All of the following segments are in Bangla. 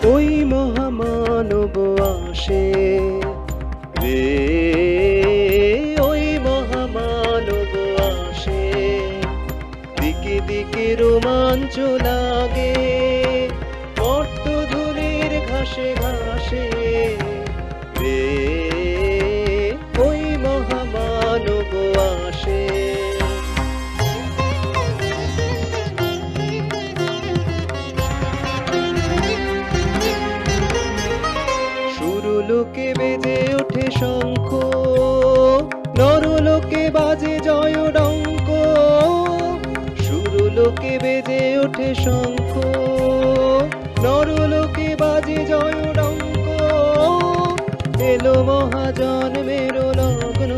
ওই মহামানব আসে রে, ওই মহামানব আসে। দিকে দিকে রোমাঞ্চ লাগে, পট্টধূলির ঘাসে ঘাসে রে, ওই মহামানব আসে। সুরলোকে বেজে ওঠে শঙ্খ, নরলোকে বাজে জয় ডঙ্ক। সুরলোকে বেজে ওঠে শঙ্খ, নরলোকে বাজে জয় ডঙ্ক। এলো মহাজন্মের লগ্ন,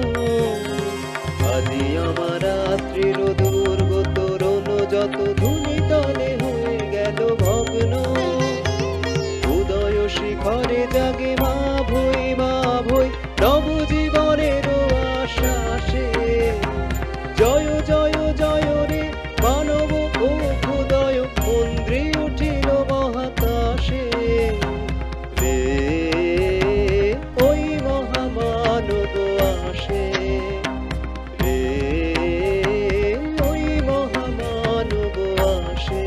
আজি আমার রাত্রির দুর্গত রণ, যত ধুলি তলে হয়ে গেল ভগ্ন। উদয় শিখরে জাগে মা ভই মা ভই, নবজীবনের আশা আসে। জয় জয় জয় রে মানব অভ্যুদয়, মন্ত্রী উঠিল মহাকাশে রে, ওই মহামানব আসে রে, ওই মহামানব আসে।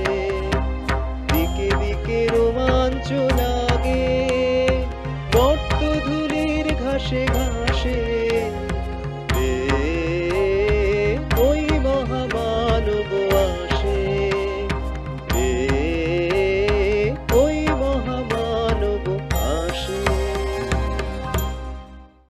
দিকে দিকে রোমাঞ্চ লাগে, পট্টধূলির ঘাসে ঘাসে